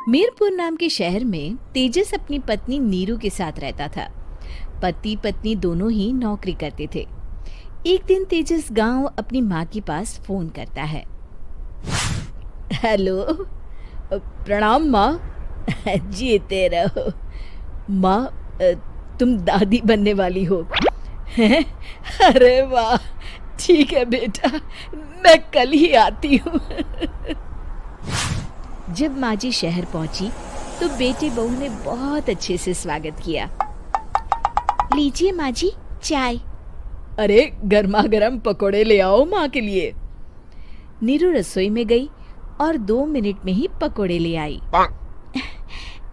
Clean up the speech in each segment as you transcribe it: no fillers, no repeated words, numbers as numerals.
मीरपुर नाम के शहर में तेजस अपनी पत्नी नीरू के साथ रहता था। पति पत्नी दोनों ही नौकरी करते थे। एक दिन तेजस गांव अपनी माँ के पास फोन करता है। हेलो, प्रणाम माँ। जीते रहो माँ, तुम दादी बनने वाली हो हैं? अरे वाह, ठीक है बेटा, मैं कल ही आती हूँ। जब माँ जी शहर पहुंची तो बेटे बहू ने बहुत अच्छे से स्वागत किया। लीजिए माँ जी, चाय। अरे गर्मा गर्म पकोड़े ले आओ माँ के लिए। नीरू रसोई में गई और 2 मिनट में ही पकोड़े ले आई।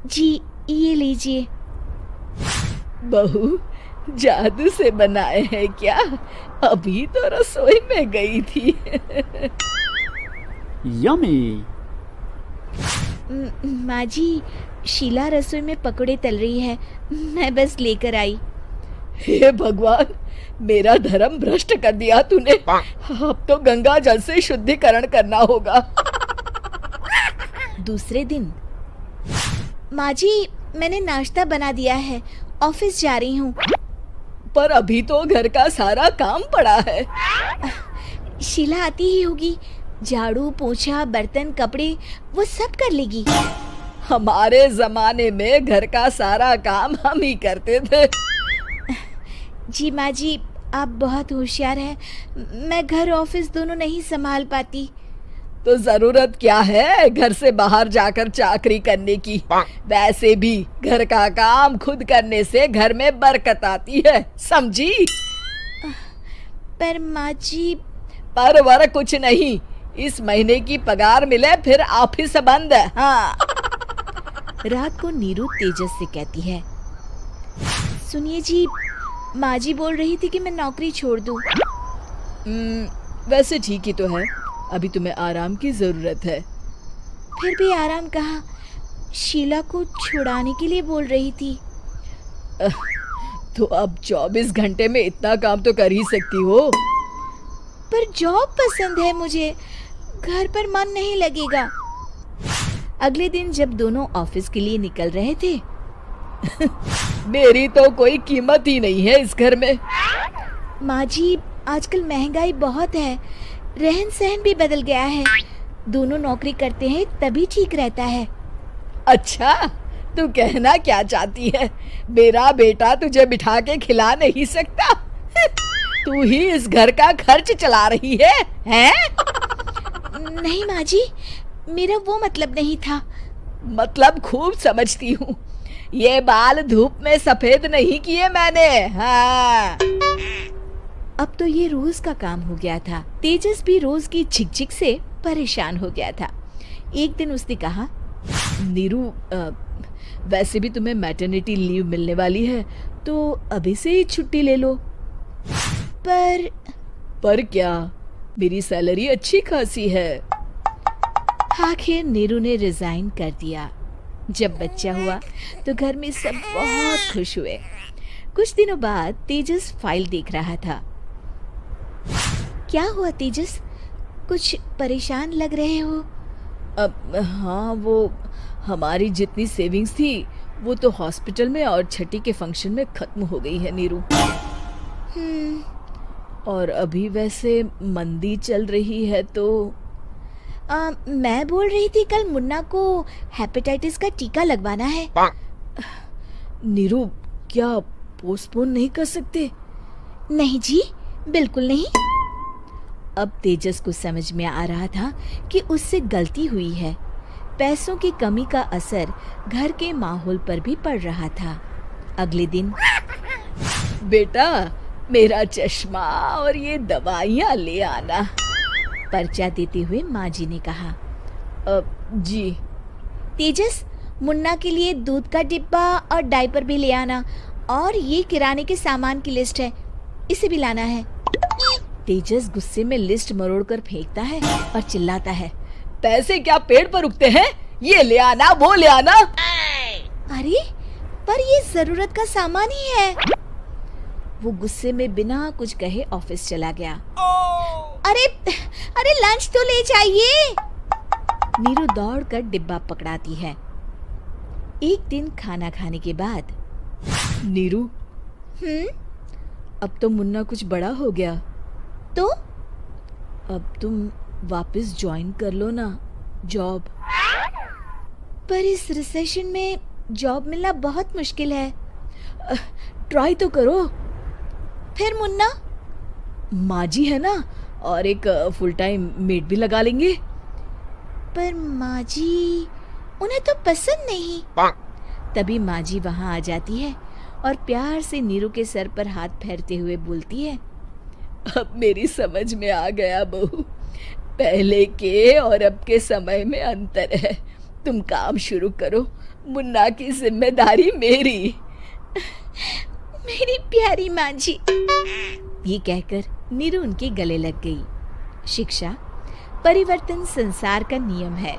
जी ये लीजिए। बहू, जादू से बनाए हैं क्या? अभी तो रसोई में गई थी। यम्मी। माँ जी, शीला रसोई में पकोड़े तल रही है, मैं बस लेकर आई। हे भगवान, मेरा धर्म भ्रष्ट कर दिया तूने। अब तो गंगा जल से शुद्धिकरण करना होगा। दूसरे दिन, माँ जी मैंने नाश्ता बना दिया है, ऑफिस जा रही हूँ। पर अभी तो घर का सारा काम पड़ा है। शीला आती ही होगी, झाड़ू पोछा बर्तन कपड़े वो सब कर लेगी। हमारे जमाने में घर का सारा काम हम ही करते थे। जी माँ जी, आप बहुत होशियार हैं, मैं घर ऑफिस दोनों नहीं संभाल पाती। तो जरूरत क्या है घर से बाहर जाकर चाकरी करने की? वैसे भी घर का काम खुद करने से घर में बरकत आती है, समझी? पर माँ जी। पर वर कुछ नहीं, इस महीने की पगार मिले फिर ऑफिस बंद। हाँ। रात को नीरू तेजस से कहती है, सुनिए जी, माँ जी बोल रही थी कि मैं नौकरी छोड़ दूं। वैसे ठीक ही तो है, अभी तुम्हें आराम की जरूरत है। फिर भी आराम कहाँ, शीला को छुड़ाने के लिए बोल रही थी। तो अब 24 घंटे में इतना काम तो कर ही सकती हो। पर जॉब पसंद है मुझे, घर पर मन नहीं लगेगा। अगले दिन जब दोनों ऑफिस के लिए निकल रहे थे, मेरी तो कोई कीमत ही नहीं है इस घर में। माँ जी, आजकल महंगाई बहुत है, रहन सहन भी बदल गया है, दोनों नौकरी करते हैं तभी ठीक रहता है। अच्छा, तू कहना क्या चाहती है? मेरा बेटा तुझे बिठा के खिला नहीं सकता? तू ही इस घर का खर्च चला रही है, हैं? नहीं माँ जी, मेरा वो मतलब नहीं था। मतलब खूब समझती हूँ, ये बाल धूप में सफेद नहीं किए मैंने। हाँ। अब तो ये रोज का काम हो गया था। तेजस भी रोज की झिकझिक से परेशान हो गया था। एक दिन उसने कहा, नीरू, वैसे भी तुम्हें मैटरनिटी लीव मिलने वाली है, तो अभी से ही छुट्टी ले लो। पर क्या, मेरी सैलरी अच्छी खासी है। आखिर नीरू ने रिजाइन कर दिया। जब बच्चा हुआ तो घर में सब बहुत खुश हुए। कुछ दिनों बाद तेजस फाइल देख रहा था। क्या हुआ तेजस, कुछ परेशान लग रहे हो? हाँ, वो हमारी जितनी सेविंग्स थी वो तो हॉस्पिटल में और छठी के फंक्शन में खत्म हो गई है नीरू। और अभी वैसे मंदी चल रही है तो मैं बोल रही थी कल मुन्ना को हेपेटाइटिस का टीका लगवाना है। नीरू, क्या पोस्टपोन नहीं कर सकते? नहीं जी, बिल्कुल नहीं। अब तेजस को समझ में आ रहा था कि उससे गलती हुई है। पैसों की कमी का असर घर के माहौल पर भी पड़ रहा था। अगले दिन, बेटा मेरा चश्मा और ये दवाइयाँ ले आना, पर्चा देते हुए माँ जी ने कहा। जी। तेजस, मुन्ना के लिए दूध का डिब्बा और डायपर भी ले आना, और ये किराने के सामान की लिस्ट है, इसे भी लाना है। तेजस गुस्से में लिस्ट मरोड़कर फेंकता है और चिल्लाता है, पैसे क्या पेड़ पर उगते हैं? ये ले आना, वो ले आना। अरे पर ये जरूरत का सामान ही है। वो गुस्से में बिना कुछ कहे ऑफिस चला गया। अरे लंच तो ले जाइए। नीरू दौड़कर डिब्बा पकड़ाती है। एक दिन खाना खाने के बाद, नीरू, अब तो मुन्ना कुछ बड़ा हो गया, तो अब तुम वापस ज्वाइन कर लो ना जॉब। पर इस रिसेशन में जॉब मिलना बहुत मुश्किल है। ट्राई तो करो। फिर मुन्ना? माँ जी है ना, और एक फुल टाइम मेड भी लगा लेंगे। पर माँ जी, उन्हें तो पसंद नहीं। तभी माँ जी वहाँ आ जाती है और प्यार से नीरू के सर पर हाथ फेरते हुए बोलती है, अब मेरी समझ में आ गया बहू, पहले के और अब के समय में अंतर है। तुम काम शुरू करो, मुन्ना की जिम्मेदारी मेरी। मेरी प्यारी माँ जी। ये कहकर नीरू उनके गले लग गई। शिक्षा, परिवर्तन संसार का नियम है,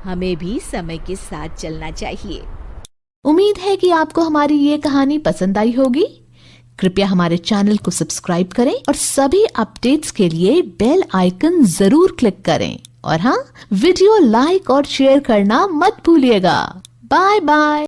हमें भी समय के साथ चलना चाहिए। उम्मीद है कि आपको हमारी ये कहानी पसंद आई होगी। कृपया हमारे चैनल को सब्सक्राइब करें और सभी अपडेट्स के लिए बेल आइकन जरूर क्लिक करें। और हाँ, वीडियो लाइक और शेयर करना मत भूलिएगा। Bye bye.